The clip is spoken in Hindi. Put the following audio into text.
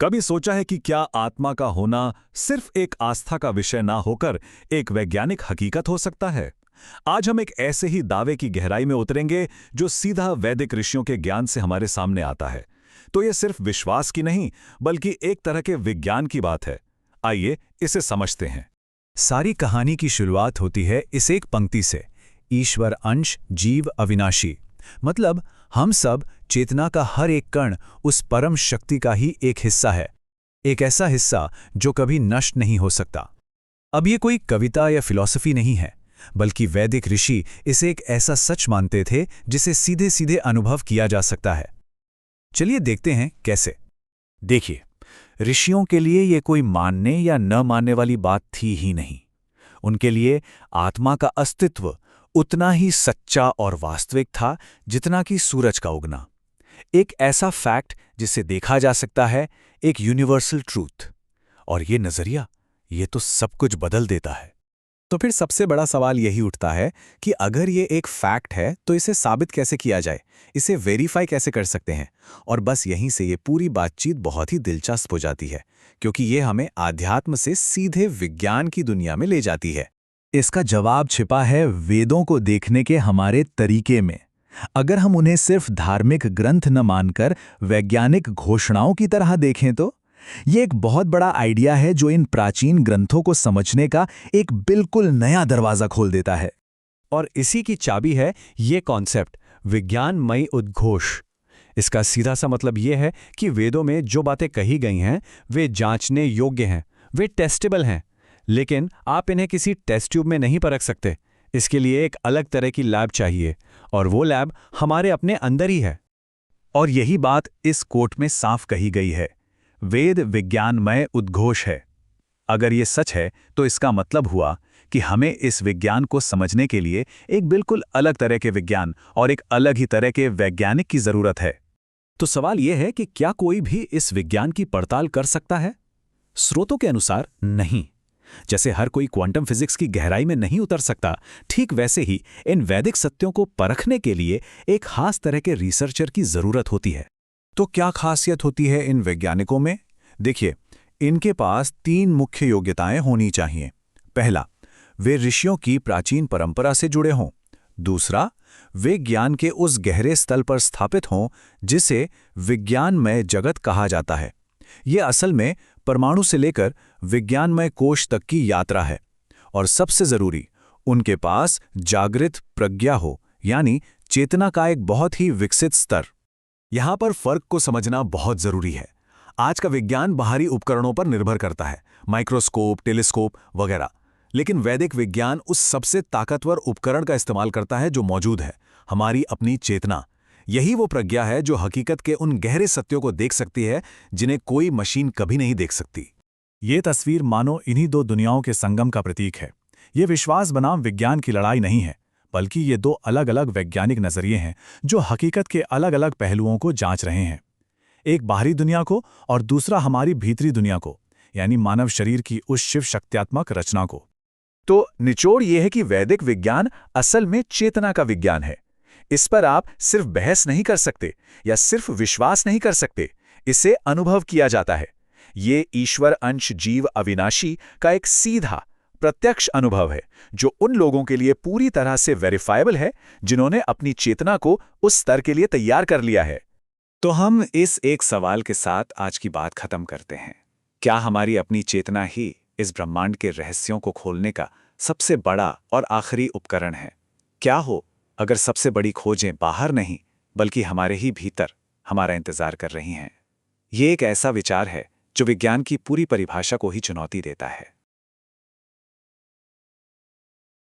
कभी सोचा है कि क्या आत्मा का होना सिर्फ एक आस्था का विषय ना होकर एक वैज्ञानिक हकीकत हो सकता है? आज हम एक ऐसे ही दावे की गहराई में उतरेंगे जो सीधा वैदिक ऋषियों के ज्ञान से हमारे सामने आता है। तो यह सिर्फ विश्वास की नहीं, बल्कि एक तरह के विज्ञान की बात है। आइए इसे समझते हैं। सारी कहानी की शुरुआत होती है इस एक पंक्ति से, ईश्वर अंश जीव अविनाशी। मतलब हम सब, चेतना का हर एक कण उस परम शक्ति का ही एक हिस्सा है, एक ऐसा हिस्सा जो कभी नष्ट नहीं हो सकता। अब ये कोई कविता या फिलॉसफी नहीं है, बल्कि वैदिक ऋषि इसे एक ऐसा सच मानते थे जिसे सीधे सीधे अनुभव किया जा सकता है। चलिए देखते हैं कैसे। देखिए, ऋषियों के लिए ये कोई मानने या न मानने वाली बात थी ही नहीं। उनके लिए आत्मा का अस्तित्व उतना ही सच्चा और वास्तविक था जितना कि सूरज का उगना। एक ऐसा फैक्ट जिसे देखा जा सकता है, एक यूनिवर्सल ट्रूथ। और ये नजरिया, ये तो सब कुछ बदल देता है। तो फिर सबसे बड़ा सवाल यही उठता है कि अगर ये एक फैक्ट है तो इसे साबित कैसे किया जाए, इसे वेरीफाई कैसे कर सकते हैं। और बस यहीं से ये पूरी बातचीत बहुत ही दिलचस्प हो जाती है, क्योंकि ये हमें आध्यात्म से सीधे विज्ञान की दुनिया में ले जाती है। इसका जवाब छिपा है वेदों को देखने के हमारे तरीके में। अगर हम उन्हें सिर्फ धार्मिक ग्रंथ न मानकर वैज्ञानिक घोषणाओं की तरह देखें तो ये एक बहुत बड़ा आइडिया है जो इन प्राचीन ग्रंथों को समझने का एक बिल्कुल नया दरवाजा खोल देता है। और इसी की चाबी है ये कॉन्सेप्ट, विज्ञानमयी उद्घोष। इसका सीधा सा मतलब ये है कि वेदों में जो बातें कही गई हैं वे जांचने योग्य हैं, वे टेस्टेबल हैं। लेकिन आप इन्हें किसी टेस्ट ट्यूब में नहीं परख सकते। इसके लिए एक अलग तरह की लैब चाहिए, और वो लैब हमारे अपने अंदर ही है। और यही बात इस कोट में साफ कही गई है, वेद विज्ञानमय उद्घोष है। अगर ये सच है तो इसका मतलब हुआ कि हमें इस विज्ञान को समझने के लिए एक बिल्कुल अलग तरह के विज्ञान और एक अलग ही तरह के वैज्ञानिक की जरूरत है। तो सवाल यह है कि क्या कोई भी इस विज्ञान की पड़ताल कर सकता है? स्रोतों के अनुसार नहीं। जैसे हर कोई क्वांटम फिजिक्स की गहराई में नहीं उतर सकता, ठीक वैसे ही इन वैदिक सत्यों को परखने के लिए एक खास तरह के रिसर्चर की जरूरत होती है। तो क्या खासियत होती है इन वैज्ञानिकों में? देखिए, इनके पास 3 मुख्य योग्यताएं होनी चाहिए। पहला, वे ऋषियों की प्राचीन परंपरा से जुड़े हों। दूसरा, वे ज्ञान के उस गहरे स्थल पर स्थापित हों जिसे विज्ञानमय जगत कहा जाता है। ये असल में परमाणु से लेकर विज्ञानमय कोश तक की यात्रा है। और सबसे जरूरी, उनके पास जागृत प्रज्ञा हो, यानी चेतना का एक बहुत ही विकसित स्तर। यहां पर फर्क को समझना बहुत जरूरी है। आज का विज्ञान बाहरी उपकरणों पर निर्भर करता है, माइक्रोस्कोप, टेलीस्कोप वगैरह। लेकिन वैदिक विज्ञान उस सबसे ताकतवर उपकरण का इस्तेमाल करता है जो मौजूद है, हमारी अपनी चेतना। यही वो प्रज्ञा है जो हकीकत के उन गहरे सत्यों को देख सकती है जिन्हें कोई मशीन कभी नहीं देख सकती। ये तस्वीर मानो इन्हीं 2 दुनियाओं के संगम का प्रतीक है। ये विश्वास बनाम विज्ञान की लड़ाई नहीं है, बल्कि ये 2 अलग अलग वैज्ञानिक नजरिए हैं जो हकीकत के अलग अलग पहलुओं को जांच रहे हैं। एक बाहरी दुनिया को और दूसरा हमारी भीतरी दुनिया को, यानी मानव शरीर की उस शिव शक्त्यात्मक रचना को। तो निचोड़ यह है कि वैदिक विज्ञान असल में चेतना का विज्ञान है। इस पर आप सिर्फ बहस नहीं कर सकते या सिर्फ विश्वास नहीं कर सकते, इसे अनुभव किया जाता है। ये ईश्वर अंश जीव अविनाशी का एक सीधा प्रत्यक्ष अनुभव है जो उन लोगों के लिए पूरी तरह से वेरीफाइबल है जिन्होंने अपनी चेतना को उस स्तर के लिए तैयार कर लिया है। तो हम इस एक सवाल के साथ आज की बात खत्म करते हैं। क्या हमारी अपनी चेतना ही इस ब्रह्मांड के रहस्यों को खोलने का सबसे बड़ा और आखिरी उपकरण है? क्या हो अगर सबसे बड़ी खोजें बाहर नहीं बल्कि हमारे ही भीतर हमारा इंतजार कर रही हैं? ये एक ऐसा विचार है जो विज्ञान की पूरी परिभाषा को ही चुनौती देता है।